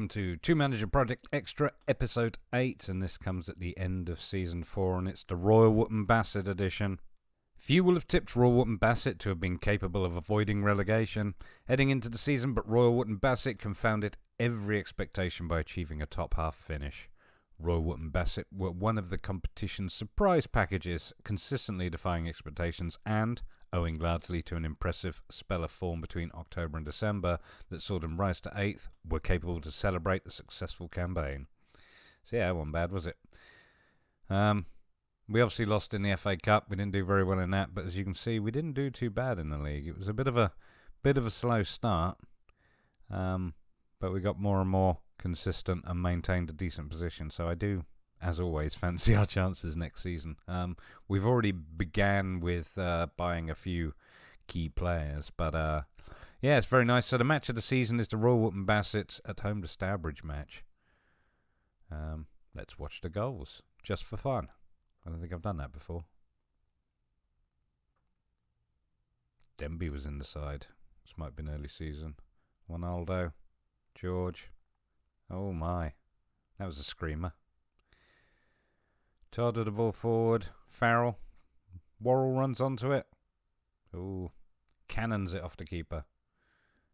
welcome to Two Manager Project Extra, Episode 8, and this comes at the end of Season 4, and it's the Royal Wootton Bassett edition. Few will have tipped Royal Wootton Bassett to have been capable of avoiding relegation heading into the season, but Royal Wootton Bassett confounded every expectation by achieving a top-half finish. Royal Wootton Bassett were one of the competition's surprise packages, consistently defying expectations and, owing largely to an impressive spell of form between October and December that saw them rise to 8th, were capable to celebrate a successful campaign. So yeah, it wasn't bad, was it? We obviously lost in the FA Cup. We didn't do very well in that, but as you can see, we didn't do too bad in the league. It was a bit of a slow start, but we got more and more consistent and maintained a decent position. So I do, as always, fancy our chances next season. We've already began with buying a few key players, but yeah, it's very nice. So the match of the season is the Royal Wootton Bassett at home to Stourbridge match. Let's watch the goals, just for fun. I don't think I've done that before. Denby was in the side. This might have been early season. Ronaldo, George. Oh my, that was a screamer. Todd with the ball forward. Farrell. Worrell runs onto it. Ooh, cannons it off the keeper.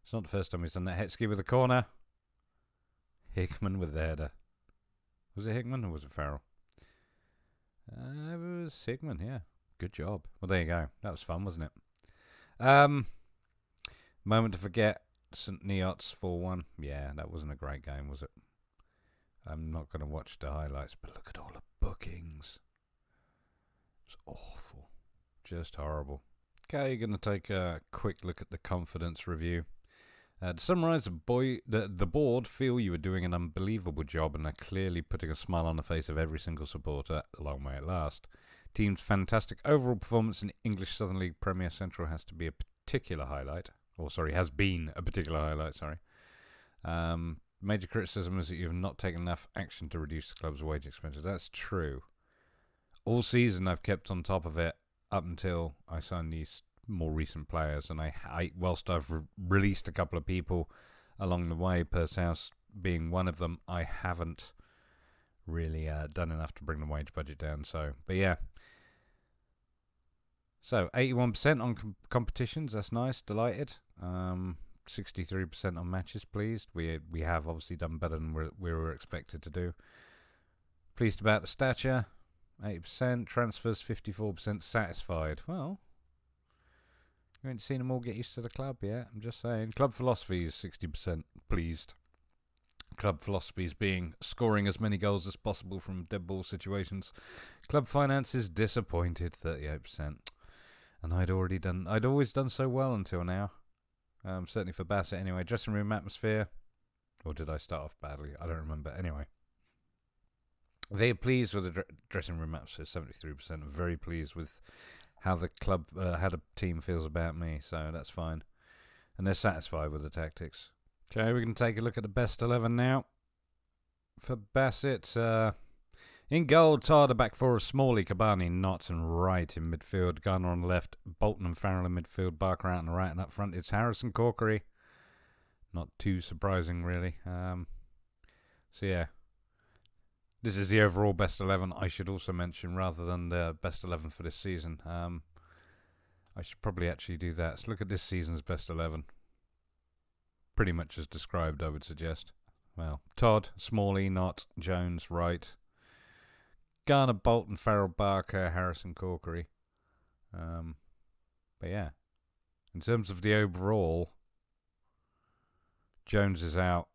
It's not the first time he's done that. Hetsky with the corner. Hickman with the header. Was it Hickman or was it Farrell? It was Hickman, yeah. Good job. Well, there you go. That was fun, wasn't it? Moment to forget. St. Neots 4-1. Yeah, that wasn't a great game, was it? I'm not going to watch the highlights, but look at all the bookings. It was awful. Just horrible. Okay, you're going to take a quick look at the confidence review. To summarise, the board feel you are doing an unbelievable job and are clearly putting a smile on the face of every single supporter. Long may it last. Team's fantastic overall performance in English Southern League Premier Central has to be a particular highlight. Has been a particular highlight, sorry. Major criticism is that you have not taken enough action to reduce the club's wage expenses. That's true. All season I've kept on top of it up until I signed these more recent players, and whilst I've released a couple of people along the way, Pursehouse being one of them, I haven't really done enough to bring the wage budget down. So, but yeah. So 81% on competitions, that's nice, delighted. 63% on matches, pleased. We have obviously done better than we were expected to do. Pleased about the stature, 80%. Transfers, 54%. Satisfied. Well, you ain't seen them all get used to the club yet. I'm just saying. Club philosophy is 60% pleased. Club philosophies being scoring as many goals as possible from dead ball situations. Club finances disappointed, 38%. And I'd always done so well until now. Certainly for Bassett anyway. Dressing room atmosphere. Or did I start off badly? I don't remember. Anyway. They are pleased with the dressing room atmosphere, 73%. Very pleased with how the club, how the team feels about me. So that's fine. And they're satisfied with the tactics. Okay, we're going to take a look at the best 11 now. For Bassett, in goal, Tarda back four of Smalley, Cabani, Knott and Wright in midfield. Garner on the left, Bolton and Farrell in midfield, Barker out on the right, and up front it's Harrison Corkery. Not too surprising, really. So yeah, this is the overall best 11. I should also mention, rather than the best 11 for this season. I should probably actually do that. So look at this season's best 11. Pretty much as described, I would suggest. Well, Todd, Smalley, Knott, Jones, Wright. Garner, Bolton, Farrell, Barker, Harrison, Corkery. But yeah, in terms of the overall, Jones is out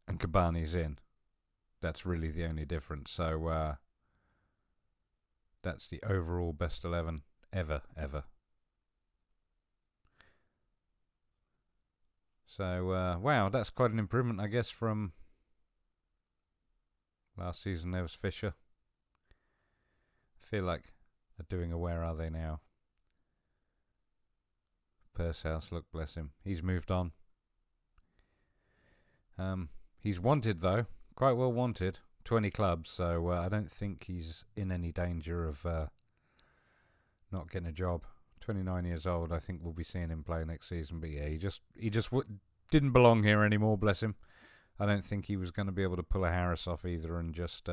and Cabani's in. That's really the only difference. So that's the overall best 11 ever. So wow, that's quite an improvement, I guess, from last season. There was Fisher. I feel like they're doing a Where Are They Now? Pursehouse, look, bless him. He's moved on. He's wanted, though. Quite well wanted. 20 clubs, so I don't think he's in any danger of not getting a job. 29 years old, I think we'll be seeing him play next season. But yeah, he just didn't belong here anymore, bless him. I don't think he was going to be able to pull a Harris off either and just...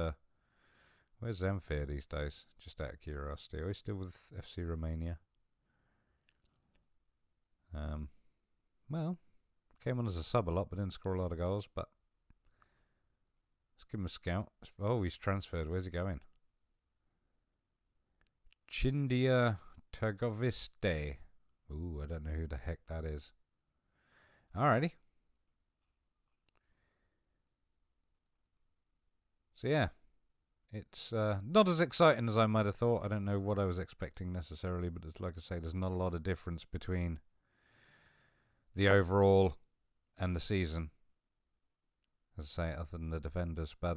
where's Zamfir these days? Just out of curiosity. Are we still with FC Romania? Well, came on as a sub a lot, but didn't score a lot of goals. But let's give him a scout. Oh, he's transferred. Where's he going? Chindia Tergoviste. Ooh, I don't know who the heck that is. Alrighty. So yeah, it's not as exciting as I might have thought. I don't know what I was expecting necessarily, but it's like I say, there's not a lot of difference between the overall and the season, as I say, other than the defenders. But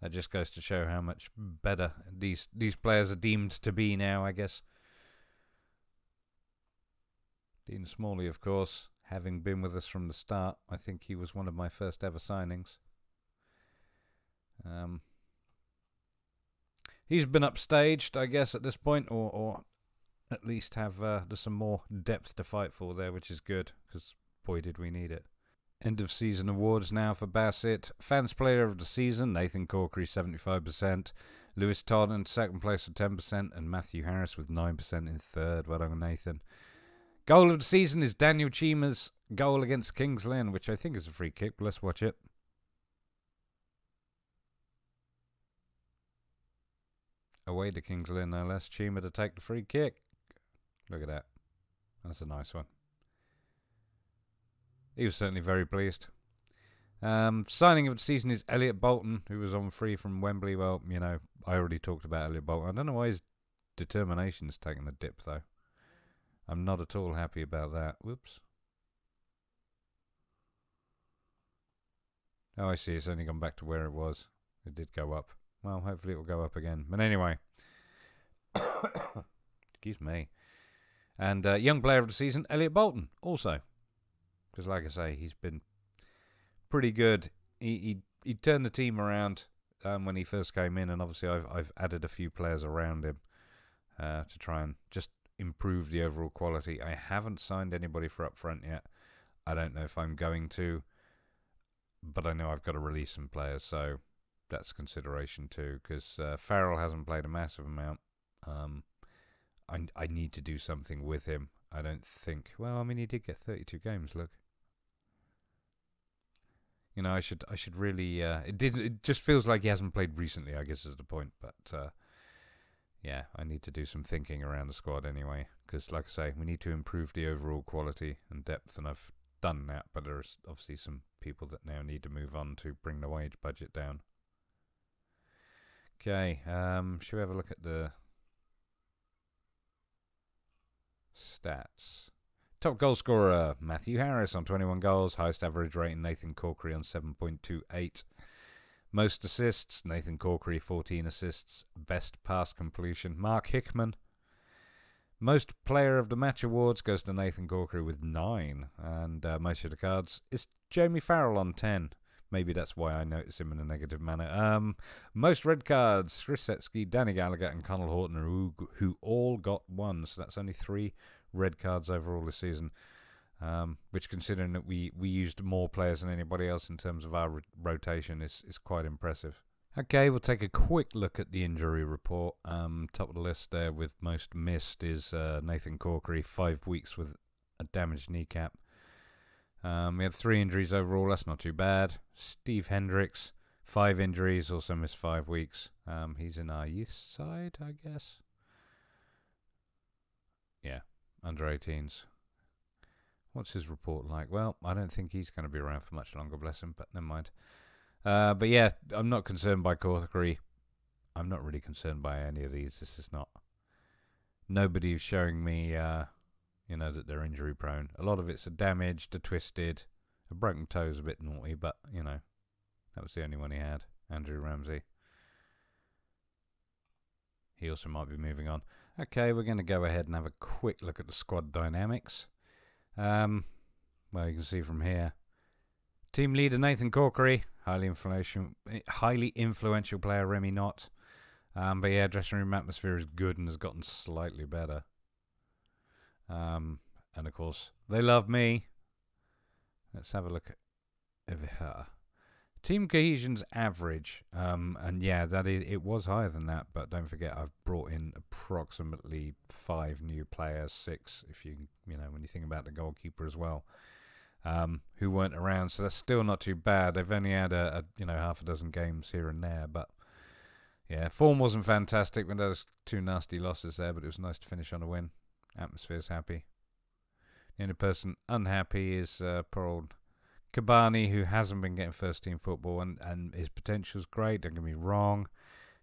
that just goes to show how much better these players are deemed to be now, I guess. Dean Smalley, of course, having been with us from the start. I think he was one of my first ever signings. He's been upstaged, I guess, at this point, or at least have there's some more depth to fight for there, which is good, because boy did we need it. End of season awards now for Bassett. Fans Player of the Season, Nathan Corkery 75%, Lewis Todd in second place with 10%, and Matthew Harris with 9% in third. Well done, Nathan. Goal of the season is Daniel Chima's goal against Kings Lynn, which I think is a free kick, but let's watch it. Away to Kings Lynn, no less. Chima to take the free kick. Look at that. That's a nice one. He was certainly very pleased. Signing of the season is Elliot Bolton, who was on free from Wembley. Well, you know, I already talked about Elliot Bolton. I don't know why his determination's taken a dip, though. I'm not at all happy about that. Whoops. Oh, I see. It's only gone back to where it was. It did go up. Well, hopefully it will go up again. But anyway. Excuse me. And young player of the season, Elliot Bolton, also. Because like I say, he's been pretty good. He turned the team around when he first came in. And obviously I've added a few players around him to try and just improve the overall quality. I haven't signed anybody for up front yet. I don't know if I'm going to. But I know I've got to release some players, so that's consideration too, because Farrell hasn't played a massive amount. I need to do something with him. I don't think... Well, I mean, he did get 32 games, look. You know, I should really... It just feels like he hasn't played recently, I guess is the point. But, yeah, I need to do some thinking around the squad anyway, because, like I say, we need to improve the overall quality and depth, and I've done that, but there's obviously some people that now need to move on to bring the wage budget down. Okay, should we have a look at the stats? Top goal scorer, Matthew Harris on 21 goals. Highest average rating, Nathan Corkery on 7.28. Most assists, Nathan Corkery 14 assists. Best pass completion, Mark Hickman. Most player of the match awards goes to Nathan Corkery with 9. And most of the cards is Jamie Farrell on 10. Maybe that's why I notice him in a negative manner. Most red cards, Chris Setsky, Danny Gallagher, and Connell Horton, who all got 1. So that's only 3 red cards overall this season. Which, considering that we used more players than anybody else in terms of our rotation, is quite impressive. Okay, we'll take a quick look at the injury report. Top of the list there with most missed is Nathan Corkery, 5 weeks with a damaged kneecap. We had 3 injuries overall, that's not too bad. Steve Hendricks, 5 injuries, also missed 5 weeks. He's in our youth side, I guess. Yeah, under 18s. What's his report like? Well, I don't think he's going to be around for much longer, bless him, but never mind. But yeah, I'm not concerned by Corkery. I'm not really concerned by any of these. This is not... Nobody's showing me... you know, that they're injury prone. A lot of it's a damaged, a twisted, a broken toe's a bit naughty, but, you know, that was the only one he had. Andrew Ramsey. He also might be moving on. Okay, we're going to go ahead and have a quick look at the squad dynamics. Well, you can see from here. Team leader Nathan Corkery, highly influential player Remy Knott. But yeah, dressing room atmosphere is good and has gotten slightly better. And of course, they love me. Let's have a look at Team cohesion's average, and yeah, it was higher than that. But don't forget, I've brought in approximately 5 new players, 6 if when you think about the goalkeeper as well, who weren't around. So that's still not too bad. They've only had a half a dozen games here and there, but yeah, form wasn't fantastic. When there was 2 nasty losses there, but it was nice to finish on a win. Atmosphere's happy. The only person unhappy is poor old Kabani, who hasn't been getting first team football, and his potential's great, don't get me wrong.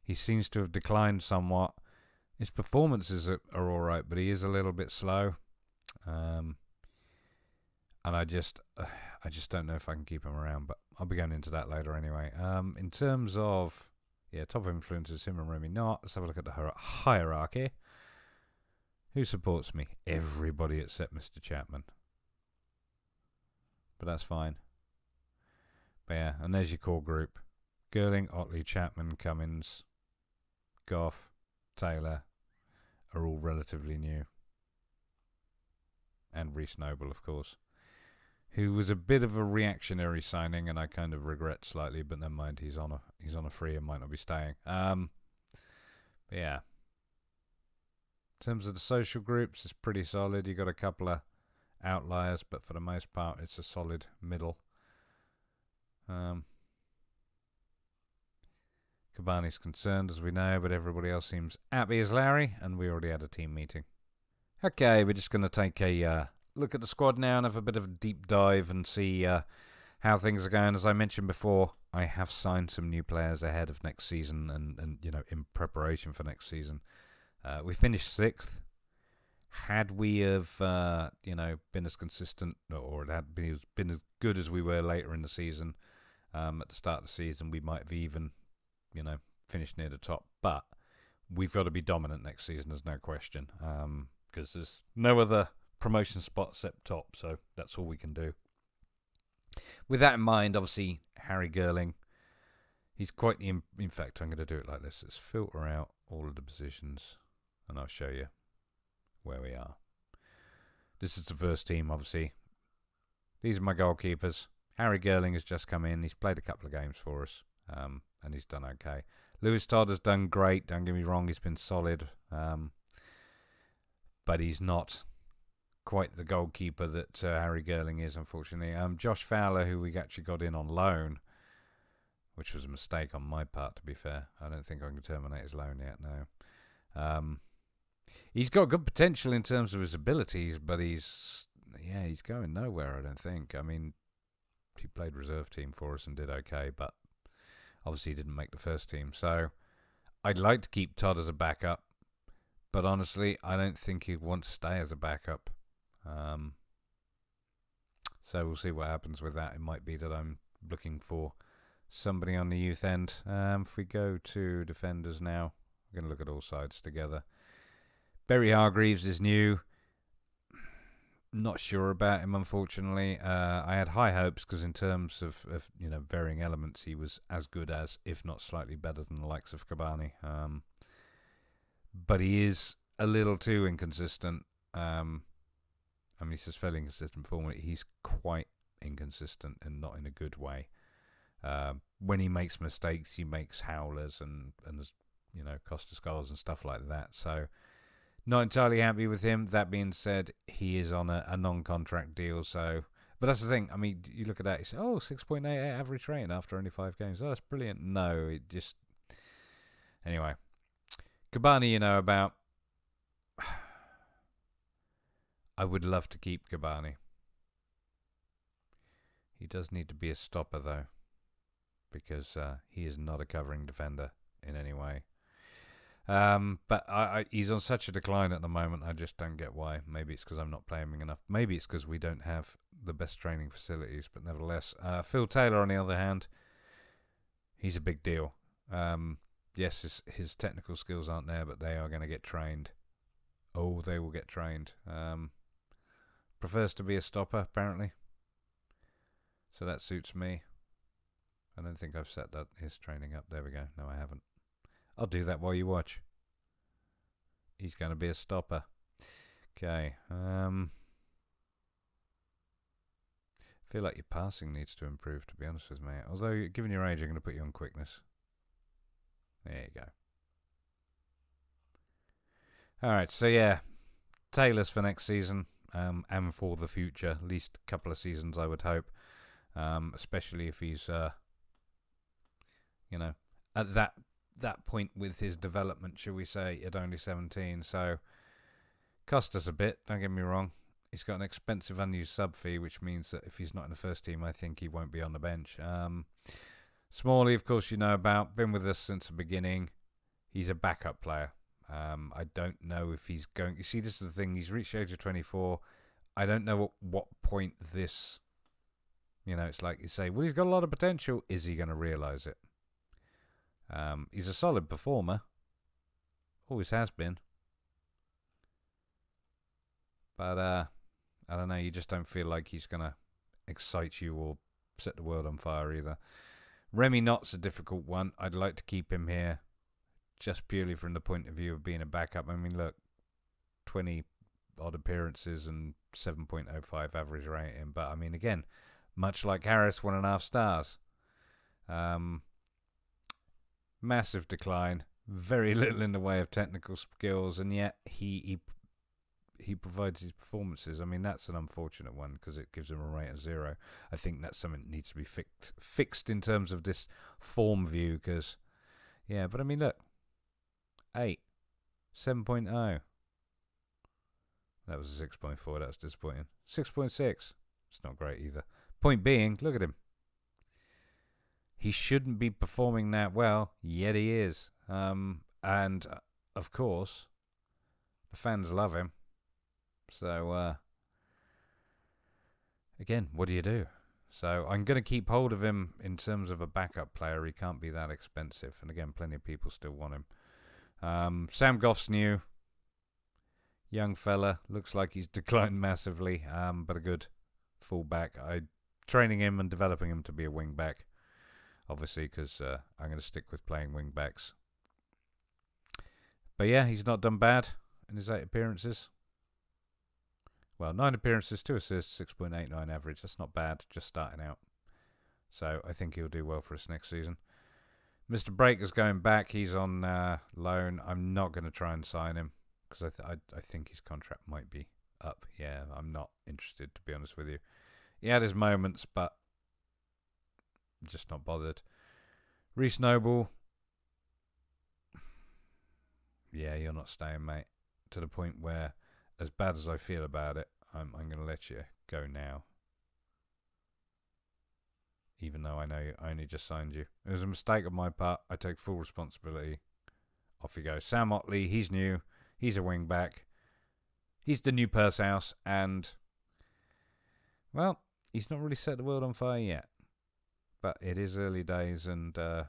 He seems to have declined somewhat. His performances are alright, but he is a little bit slow. And I just don't know if I can keep him around, but I'll be going into that later anyway. In terms of top influences, him and Remy not. Let's have a look at the hierarchy. Who supports me? Everybody except Mr. Chapman. But that's fine. But yeah, and there's your core group. Girling, Otley, Chapman, Cummins, Goff, Taylor are all relatively new. And Reece Noble, of course, who was a bit of a reactionary signing, and I kind of regret slightly, but never mind, he's on a free and might not be staying. But yeah. In terms of the social groups, it's pretty solid. You got a couple of outliers, but for the most part, it's a solid middle. Kabani's concerned, as we know, but everybody else seems happy as Larry, and we already had a team meeting. Okay, we're just going to take a look at the squad now and have a bit of a deep dive and see how things are going. As I mentioned before, I have signed some new players ahead of next season and in preparation for next season. We finished 6th. Had we have been as consistent, or it had been as good as we were later in the season, at the start of the season, we might have even finished near the top. But we've got to be dominant next season, there's no question, because there's no other promotion spot except top, so that's all we can do. With that in mind, obviously, Harry Girling, he's quite the... In fact, I'm going to do it like this. Let's filter out all of the positions, and I'll show you where we are. This is the first team, obviously. These are my goalkeepers. Harry Girling has just come in. He's played a couple of games for us, and he's done okay. Lewis Todd has done great. Don't get me wrong, he's been solid. But he's not quite the goalkeeper that Harry Girling is, unfortunately. Josh Fowler, who we actually got in on loan, which was a mistake on my part, to be fair. I don't think I can terminate his loan yet, no. He's got good potential in terms of his abilities, but he's going nowhere, I don't think. I mean, he played reserve team for us and did okay, but obviously he didn't make the first team. So I'd like to keep Todd as a backup, but honestly, I don't think he'd want to stay as a backup. So we'll see what happens with that. It might be that I'm looking for somebody on the youth end. If we go to defenders now, we're going to look at all sides together. Barry Hargreaves is new. Not sure about him, unfortunately. I had high hopes because in terms of varying elements, he was as good as, if not slightly better than the likes of Kabani. But he is a little too inconsistent. I mean, he's just fairly inconsistent form. He's quite inconsistent and not in a good way. When he makes mistakes, he makes howlers and Costa Skulls and stuff like that. So not entirely happy with him. That being said, he is on a non-contract deal. So, but that's the thing. I mean, you look at that, you say, 6.8 average rating after only 5 games. Oh, that's brilliant. No, it just... Anyway. Kabani, about... I would love to keep Kabani. He does need to be a stopper, though, because he is not a covering defender in any way. But he's on such a decline at the moment, I just don't get why. Maybe it's because I'm not playing him enough. Maybe it's because we don't have the best training facilities, but nevertheless. Phil Taylor, on the other hand, he's a big deal. Yes, his technical skills aren't there, but they are going to get trained. Oh, they will get trained. Prefers to be a stopper, apparently. So that suits me. I don't think I've set his training up. There we go. No, I haven't. I'll do that while you watch. He's going to be a stopper. Okay. feel like your passing needs to improve, to be honest with me. Although, given your age, I'm going to put you on quickness. There you go. Alright, so yeah, Taylor's for next season, and for the future. At least a couple of seasons, I would hope. Especially if he's, you know, at that point with his development, shall we say, at only 17. So, cost us a bit, don't get me wrong. He's got an expensive unused sub fee, which means that if he's not in the first team, I think he won't be on the bench. Smalley, of course, you know about. Been with us since the beginning. He's a backup player. I don't know if he's going... You see, this is the thing. He's reached the age of 24. I don't know at what point this... You know, it's like you say, well, he's got a lot of potential. Is he going to realise it? He's a solid performer. Always has been. But, I don't know, you just don't feel like he's going to excite you or set the world on fire either. Remy Knott's a difficult one. I'd like to keep him here just purely from the point of view of being a backup. I mean, look, 20 odd appearances and 7.05 average rating. But, I mean, again, much like Harris, 1.5 stars. Massive decline. Very little in the way of technical skills, and yet he provides his performances. I mean, that's an unfortunate one because it gives him a rate of 0. I think that's something that needs to be fixed in terms of this form view. Because, yeah, but I mean, look, 8, 7.0. That was a 6.4. That was disappointing. 6.6. It's not great either. Point being, look at him. He shouldn't be performing that well, yet he is. And, of course, the fans love him. So, again, what do you do? So, I'm going to keep hold of him in terms of a backup player. He can't be that expensive. And, again, plenty of people still want him. Sam Goff's new. Young fella. Looks like he's declined massively, but a good fullback. Training him and developing him to be a wing back. Obviously, because I'm going to stick with playing wing backs. But yeah, he's not done bad in his 8 appearances. Well, 9 appearances, 2 assists, 6.89 average. That's not bad, just starting out. So I think he'll do well for us next season. Mr. Breaker's going back. He's on loan. I'm not going to try and sign him because I think his contract might be up. Yeah, I'm not interested, to be honest with you. He had his moments, but just not bothered. Reece Noble. Yeah, you're not staying, mate. To the point where, as bad as I feel about it, I'm going to let you go now. Even though I know I only just signed you. It was a mistake on my part. I take full responsibility. Off you go. Sam Otley, he's new. He's a wing back. He's the new purse house. And, well, he's not really set the world on fire yet. But it is early days, and I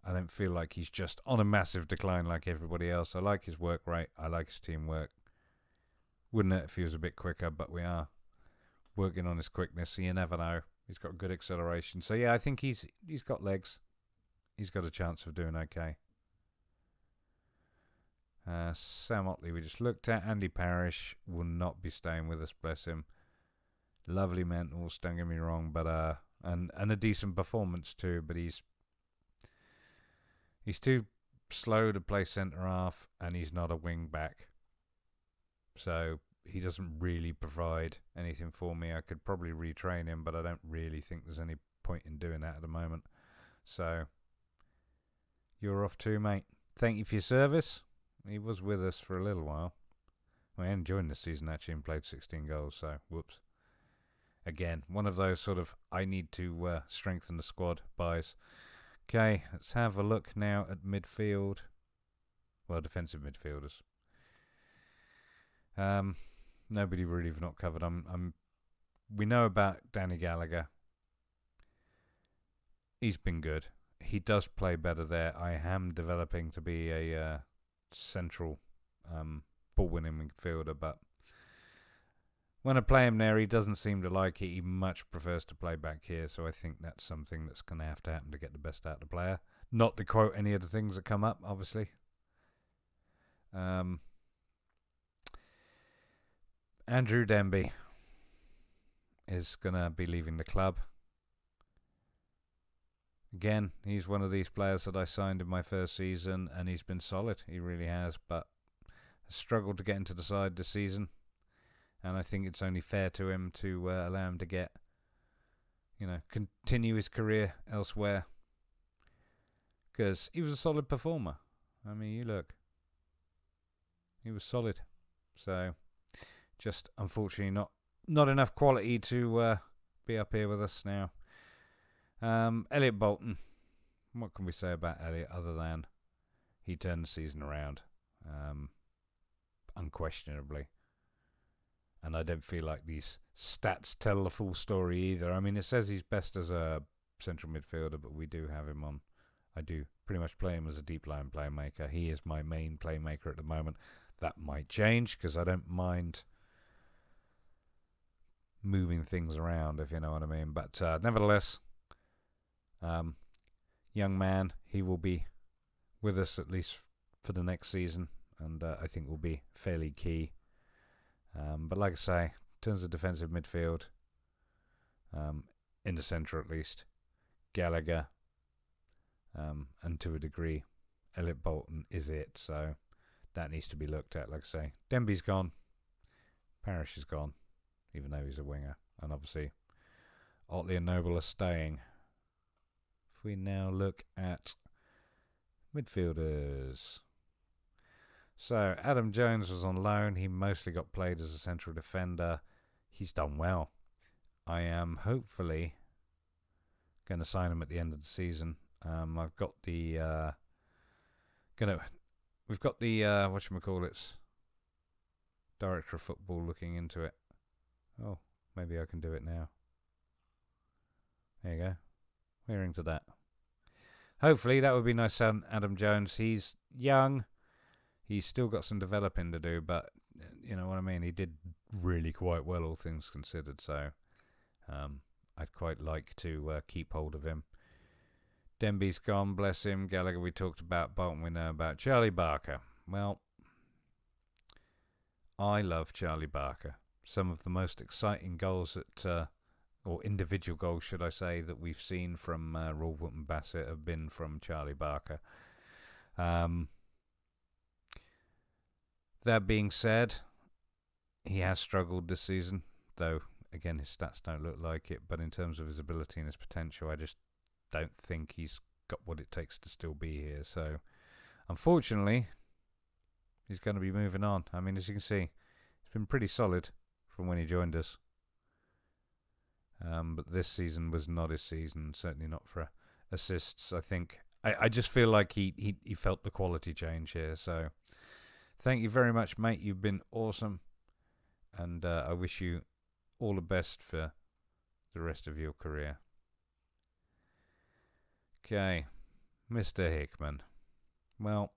don't feel like he's just on a massive decline like everybody else. I like his work rate. I like his teamwork. Wouldn't it if he was a bit quicker, but we are working on his quickness, so you never know. He's got good acceleration. So, yeah, I think he's got legs. He's got a chance of doing okay. Sam Otley we just looked at. Andy Parrish will not be staying with us, bless him. Lovely mentals, don't get me wrong, but and a decent performance too, but he's too slow to play centre half, and he's not a wing back, so he doesn't really provide anything for me. I could probably retrain him, but I don't really think there's any point in doing that at the moment. So you're off too, mate. Thank you for your service. He was with us for a little while. Well, he joined the season actually and played 16 goals, so whoops. Again, one of those sort of I need to strengthen the squad buys. Okay, let's have a look now at midfield. Well, defensive midfielders. Nobody really have not covered. We know about Danny Gallagher. He's been good. He does play better there. I am developing to be a central ball-winning midfielder, but when I play him there, he doesn't seem to like it. He much prefers to play back here, so I think that's something that's going to have to happen to get the best out of the player. Not to quote any of the things that come up, obviously. Andrew Denby. is going to be leaving the club. Again, he's one of these players that I signed in my first season, and he's been solid. He really has, but has struggled to get into the side this season. And I think it's only fair to him to allow him to get, continue his career elsewhere. Because he was a solid performer. I mean, you look. He was solid. So, just unfortunately not enough quality to be up here with us now. Elliot Bolton. What can we say about Elliot other than he turned the season around? Unquestionably. And I don't feel like these stats tell the full story either. I mean, it says he's best as a central midfielder, but we do have him on. I do pretty much play him as a deep line playmaker. He is my main playmaker at the moment. That might change because I don't mind moving things around, if you know what I mean. But nevertheless, young man, he will be with us at least for the next season, and I think will be fairly key. But like I say, in terms of defensive midfield, in the centre at least, Gallagher, and to a degree, Elliot Bolton is it. So that needs to be looked at, like I say. Denby's gone. Parrish is gone, even though he's a winger. And obviously, Otley and Noble are staying. If we now look at midfielders. So, Adam Jones was on loan. He mostly got played as a central defender. He's done well. I am hopefully going to sign him at the end of the season. I've got the we've got the whatchamacallits, director of football looking into it. Oh, maybe I can do it now. There you go. We're into that. Hopefully that would be nice. Son Adam Jones. He's young. He's still got some developing to do, but you know what I mean. He did really quite well, all things considered. So I'd quite like to keep hold of him. Denby's gone, bless him. Gallagher we talked about. Bolton we know about. Charlie Barker. Well, I love Charlie Barker. Some of the most exciting goals that, or individual goals, should I say, that we've seen from Rawwood and Bassett have been from Charlie Barker. That being said, he has struggled this season, though, again, his stats don't look like it. But in terms of his ability and his potential, I just don't think he's got what it takes to still be here. So, unfortunately, he's going to be moving on. I mean, as you can see, he's been pretty solid from when he joined us. But this season was not his season, certainly not for assists. I think I just feel like he felt the quality change here. So, thank you very much, mate. You've been awesome, and I wish you all the best for the rest of your career. Okay, Mr. Hickman. Well,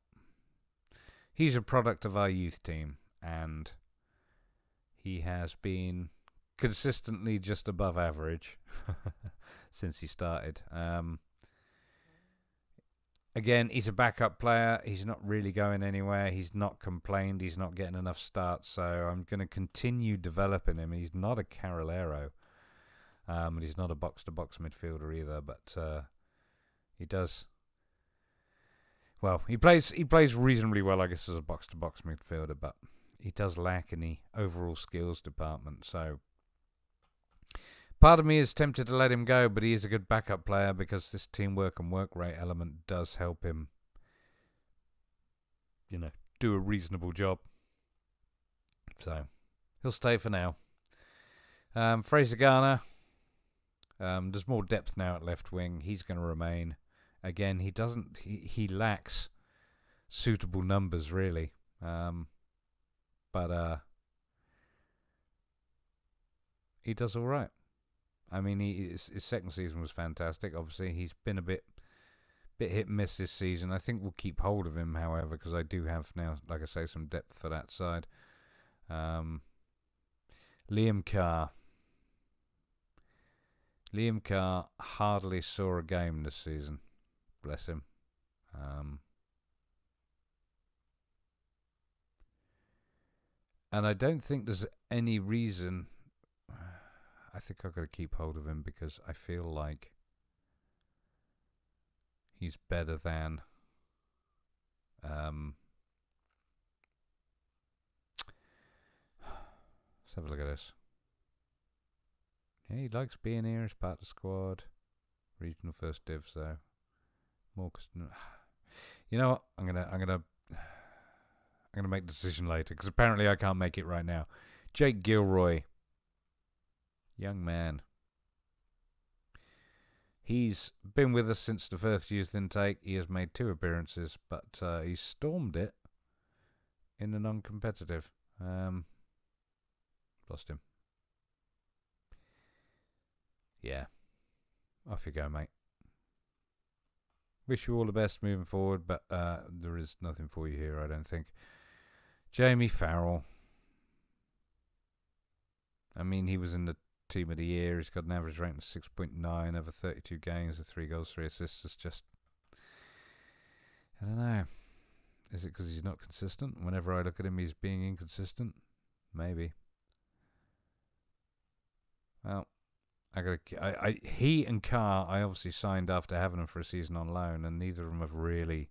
he's a product of our youth team, and he has been consistently just above average since he started. Again, he's a backup player. He's not really going anywhere. He's not complained. He's not getting enough starts, so I'm going to continue developing him. He's not a Carolero, and he's not a box-to-box midfielder either, but he does. Well, he plays reasonably well, I guess, as a box-to-box midfielder, but he does lack in the overall skills department. So, part of me is tempted to let him go, but he is a good backup player because this teamwork and work rate element does help him, do a reasonable job. So, he'll stay for now. Fraser Garner, there's more depth now at left wing. He's going to remain. Again, he lacks suitable numbers, really. But he does all right. I mean, his second season was fantastic. Obviously, he's been a bit hit and miss this season. I think we'll keep hold of him, however, because I do have now, like I say, some depth for that side. Liam Carr. Liam Carr hardly saw a game this season. Bless him. And I don't think there's any reason. I think I've got to keep hold of him because I feel like he's better than let's have a look at this. Yeah, he likes being here. He's part of the squad. Regional first divs though. More, you know what? I'm gonna make the decision later because apparently I can't make it right now. Jake Gilroy, young man. He's been with us since the first youth intake. He has made 2 appearances, but he stormed it in the non-competitive. Lost him. Yeah. Off you go, mate. Wish you all the best moving forward, but there is nothing for you here, I don't think. Jamie Farrell. I mean, he was in the team of the year. He's got an average rating of 6.9 over 32 games with 3 goals, 3 assists. It's just, I don't know. Is it because he's not consistent? Whenever I look at him, he's being inconsistent. Maybe. Well, he and Carr, I obviously signed after having them for a season on loan, and neither of them have really,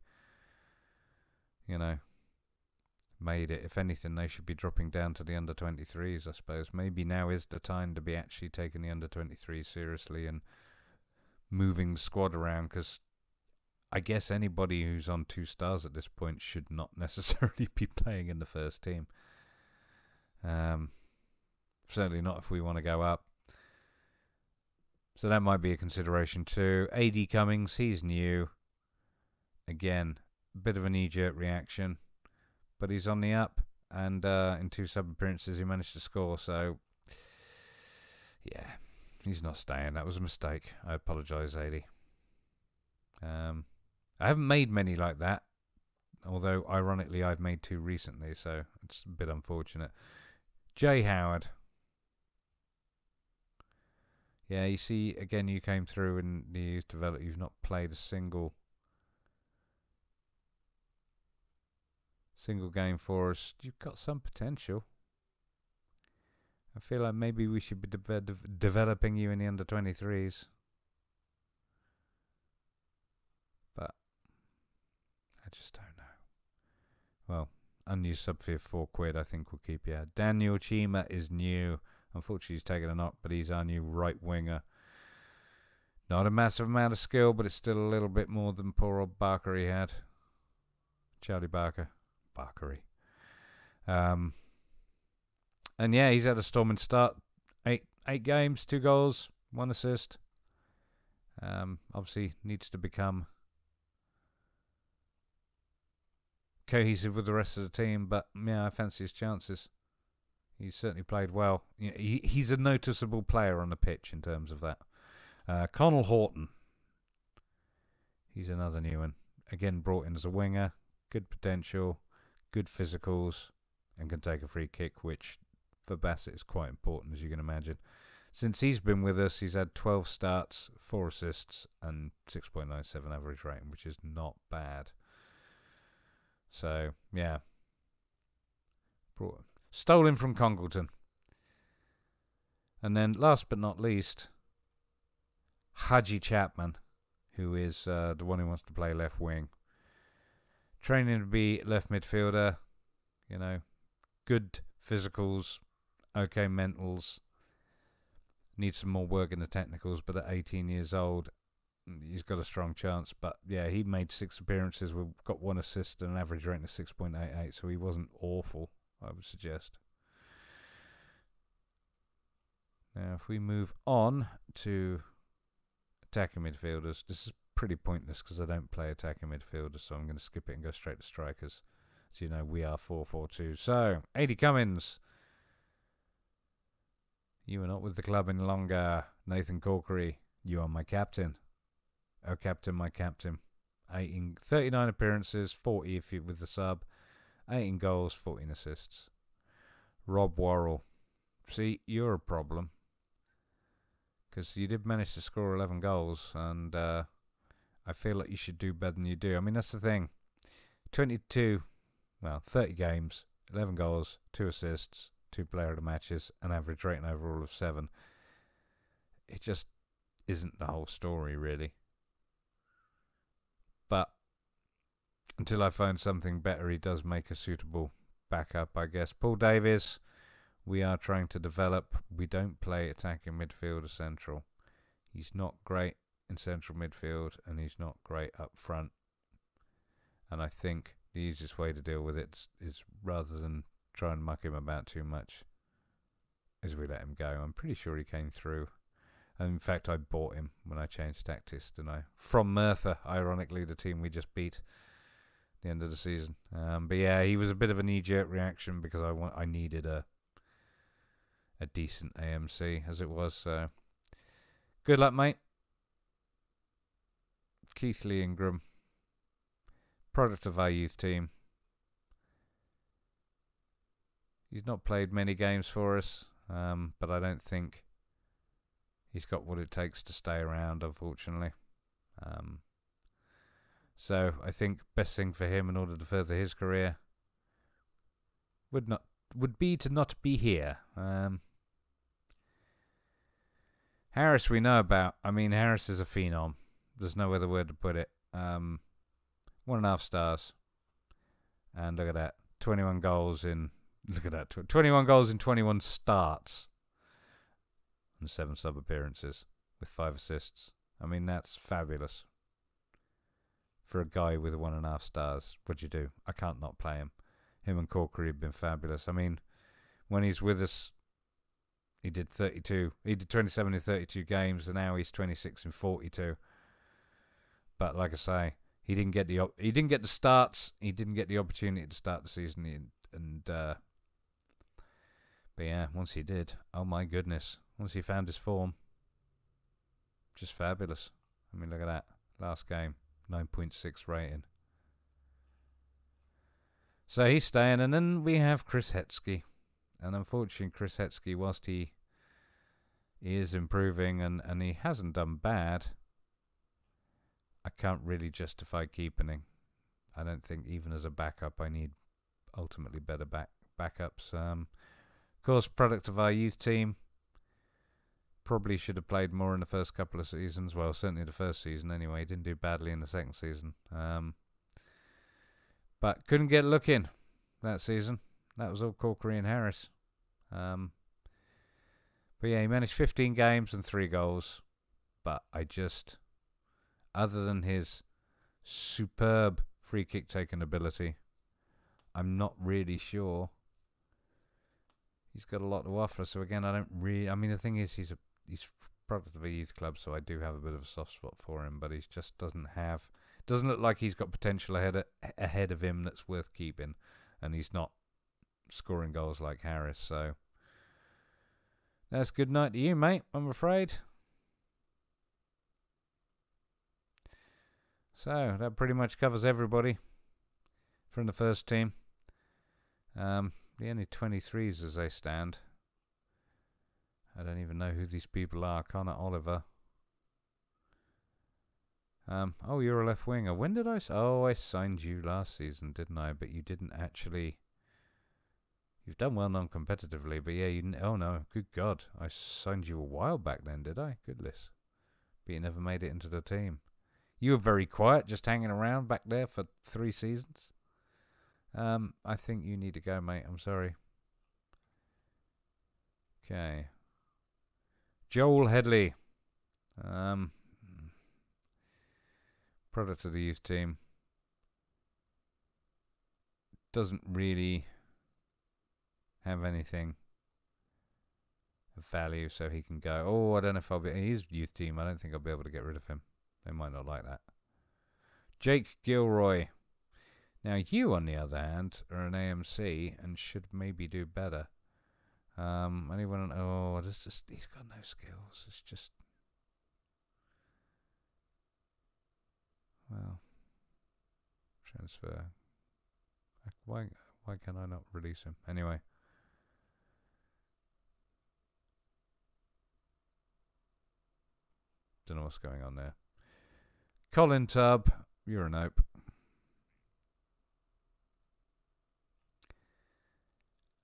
you know, made it. If anything, they should be dropping down to the under-23s, I suppose. Maybe now is the time to be actually taking the under-23s seriously and moving the squad around, because I guess anybody who's on 2 stars at this point should not necessarily be playing in the first team. Certainly not if we want to go up. So that might be a consideration too. AD Cummings, he's new. Again, a bit of a knee-jerk reaction. But he's on the up. And in 2 sub-appearances, he managed to score. So, yeah, he's not staying. That was a mistake. I apologise, AD. I haven't made many like that. Although, ironically, I've made 2 recently. So, it's a bit unfortunate. Jay Howard. Yeah, you see, again, you came through in the youth development. You've not played a single game for us. You've got some potential. I feel like maybe we should be developing you in the under-23s. But I just don't know. Well, unused sub fee of £4, I think we'll keep you. Daniel Chima is new. Unfortunately, he's taken a knock, but he's our new right winger. Not a massive amount of skill, but it's still a little bit more than poor old Barker he had. Charlie Barker. Barkery. And yeah, he's had a storming start. 8 games, 2 goals, 1 assist. Obviously, needs to become cohesive with the rest of the team, but yeah, I fancy his chances. He's certainly played well. He's a noticeable player on the pitch in terms of that. Connell Horton. He's another new one. Again, brought in as a winger. Good potential. Good physicals. And can take a free kick, which for Bassett is quite important, as you can imagine. Since he's been with us, he's had 12 starts, 4 assists, and 6.97 average rating, which is not bad. So, yeah. Stole him from Congleton. And then, last but not least, Haji Chapman, who is the one who wants to play left wing. Training to be left midfielder. You know, good physicals, okay mentals. Needs some more work in the technicals, but at 18 years old, he's got a strong chance. But yeah, he made 6 appearances. We've got 1 assist and an average rating of 6.88, so he wasn't awful, I would suggest. Now, if we move on to attacking midfielders, this is pretty pointless because I don't play attacking midfielders, so I'm going to skip it and go straight to strikers. As you know, we are 4-4-2. So, AD Cummins. You are not with the club any longer. Nathan Corkery, you are my captain. Oh, captain, my captain. 39 appearances, 40 if you with the sub. 18 goals, 14 assists. Rob Worrell. See, you're a problem. Because you did manage to score 11 goals, and I feel like you should do better than you do. I mean, that's the thing. 30 games, 11 goals, 2 assists, 2 player of the matches, an average rating overall of 7. it just isn't the whole story, really. But until I find something better, he does make a suitable backup, I guess. Paul Davies, we are trying to develop. We don't play attacking midfield or central. He's not great in central midfield, and he's not great up front. And I think the easiest way to deal with it is rather than try and muck him about too much, is we let him go. I'm pretty sure he came through. And in fact, I bought him when I changed tactics, didn't I? From Merthyr, ironically, the team we just beat at the end of the season. But yeah, he was a bit of a knee-jerk reaction because I needed a decent AMC as it was. So good luck, mate. Keith Lee Ingram, product of our youth team. He's not played many games for us, but I don't think he's got what it takes to stay around, unfortunately. So I think best thing for him in order to further his career would be to not be here. Harris we know about. I mean, Harris is a phenom. There's no other word to put it. 1.5 stars. And look at that. 21 goals in... Look at that. 21 goals in 21 starts. And 7 sub-appearances with 5 assists. I mean, that's fabulous. For a guy with 1.5 stars. What'd you do? I can't not play him. Him and Corkery have been fabulous. I mean, when he's with us, he did 32. He did 27 in 32 games, and now he's 26 in 42. But like I say, he didn't get the starts. He didn't get the opportunity to start the season. But yeah, once he did, oh my goodness, once he found his form, just fabulous. I mean, look at that. Last game, 9.6 rating. So he's staying, and then we have Chris Hetsky. And unfortunately, Chris Hetsky, whilst he is improving and he hasn't done bad, I can't really justify keeping him. I don't think even as a backup I need ultimately better backups. Of course, product of our youth team. Probably should have played more in the first couple of seasons. Well, certainly the first season anyway. He didn't do badly in the second season. But couldn't get a look in that season. That was all Corkery and Harris. But yeah, he managed 15 games and 3 goals. But I just... Other than his superb free kick taking ability, I'm not really sure he's got a lot to offer. So again, I don't really... I mean, the thing is, he's product of a youth club, so I do have a bit of a soft spot for him. But he just doesn't look like he's got potential ahead of him that's worth keeping, and he's not scoring goals like Harris. So that's good night to you, mate. I'm afraid. So that pretty much covers everybody from the first team. The only 23s as they stand. I don't even know who these people are. Connor Oliver. Oh, you're a left winger. When did I? I signed you last season, didn't I? But you didn't actually. You've done well non-competitively, but yeah, you didn't. Oh no, good God, I signed you a while back then, did I? Goodness, but you never made it into the team. You were very quiet, just hanging around back there for 3 seasons. I think you need to go, mate. I'm sorry. Okay. Joel Headley. Product of the youth team. Doesn't really have anything of value, so he can go. Oh, I don't know if I'll be... His youth team, I don't think I'll be able to get rid of him. They might not like that. Jake Gilroy. Now, you, on the other hand, are an AMC and should maybe do better. Anyone? Oh, he's got no skills. It's just... Well, transfer. Why can I not release him? Anyway. Don't know what's going on there. Colin Tubb, you're a nope.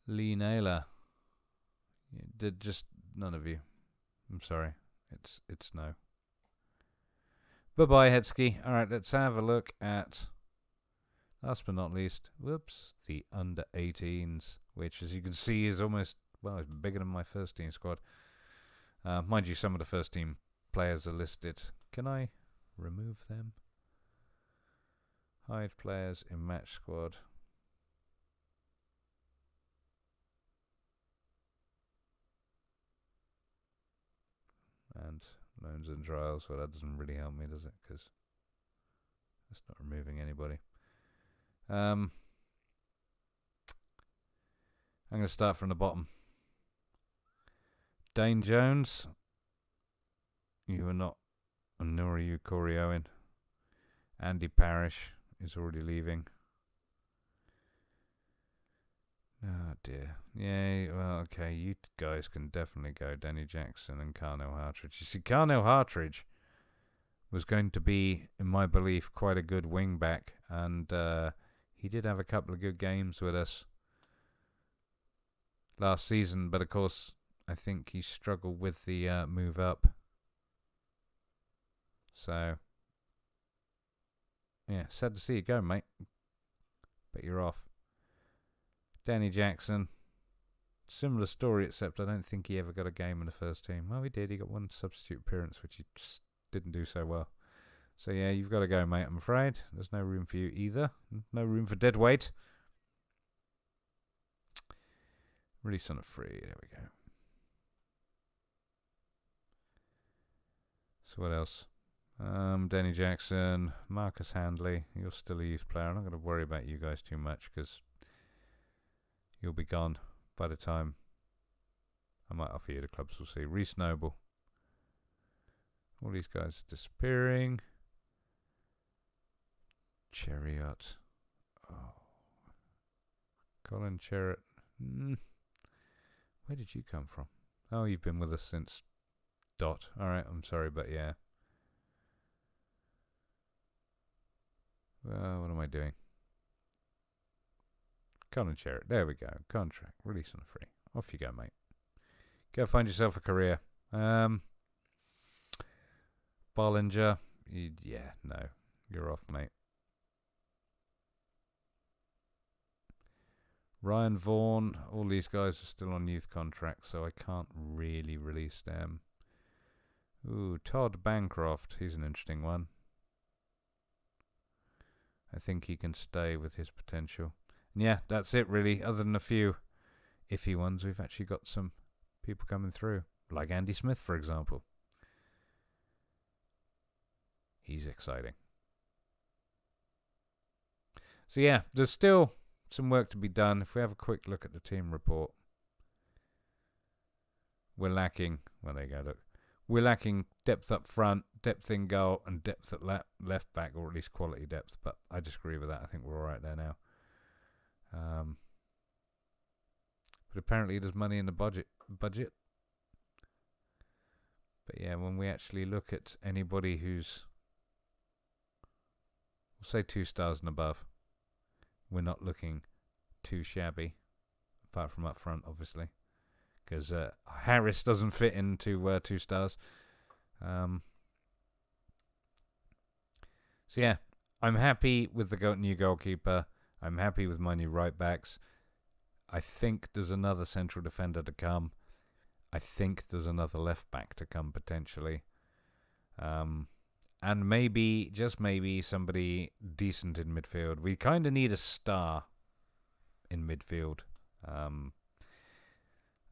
Lee Naylor. Did just none of you. I'm sorry. It's no. Bye-bye, Hetzky. All right, let's have a look at, last but not least, whoops, the under-18s, which, as you can see, is almost, well, it's bigger than my first team squad. Mind you, some of the first team players are listed. Can I remove them? Hide players in match squad. And loans and trials. Well, that doesn't really help me, does it? Because it's not removing anybody. I'm going to start from the bottom. Dane Jones. You are not. And nor are you, Corey Owen. Andy Parrish is already leaving. Oh dear. Yeah, well, okay, you guys can definitely go. Danny Jackson and Carnell Hartridge. You see, Carnell Hartridge was going to be, in my belief, quite a good wing back, and he did have a couple of good games with us last season, but of course, I think he struggled with the move up. So, yeah, sad to see you go, mate. But you're off. Danny Jackson, similar story, except I don't think he ever got a game in the first team. Well, he did. He got one substitute appearance, which he just didn't do so well. So, yeah, you've got to go, mate, I'm afraid. There's no room for you either. No room for dead weight. Release on a free. There we go. So, what else? Danny Jackson, Marcus Handley. You're still a youth player. I'm not going to worry about you guys too much because you'll be gone by the time I might offer you the clubs. We'll see. Reece Noble. All these guys are disappearing. Chariot. Oh. Colin Chariot. Where did you come from? Oh, you've been with us since Dot. Alright, I'm sorry, but yeah. Well, what am I doing? Colin Chariot. There we go. Contract. Release on a free. Off you go, mate. Go find yourself a career. Bollinger. Yeah, no. You're off, mate. Ryan Vaughan. All these guys are still on youth contracts, so I can't really release them. Ooh, Todd Bancroft. He's an interesting one. I think he can stay with his potential. And yeah, that's it really. Other than a few iffy ones, we've actually got some people coming through. Like Andy Smith, for example. He's exciting. So yeah, there's still some work to be done. If we have a quick look at the team report, we're lacking, well there you go, look. We're lacking depth up front, depth in goal, and depth at left back, or at least quality depth. But I disagree with that. I think we're all right there now. But apparently there's money in the budget. But yeah, when we actually look at anybody who's, we'll say 2 stars and above, we're not looking too shabby, apart from up front, obviously. Because Harris doesn't fit into 2 stars. So yeah, I'm happy with the new goalkeeper. I'm happy with my new right backs. I think there's another central defender to come. I think there's another left back to come potentially. And maybe, just maybe, somebody decent in midfield. We kind of need a star in midfield.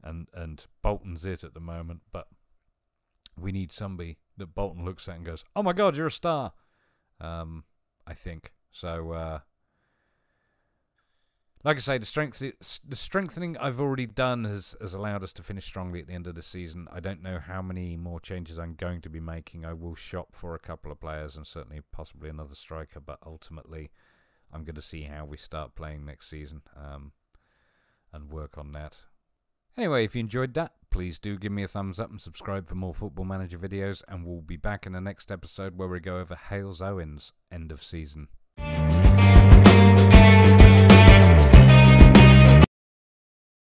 And Bolton's it at the moment, but we need somebody that Bolton looks at and goes, "Oh my God, you're a star." I think so. Like I say, the strengthening I've already done has allowed us to finish strongly at the end of the season. I don't know how many more changes I'm going to be making. I will shop for a couple of players and certainly possibly another striker, but ultimately I'm going to see how we start playing next season and work on that. Anyway, if you enjoyed that, please do give me a thumbs up and subscribe for more Football Manager videos, and we'll be back in the next episode where we go over Hales Owen's end of season.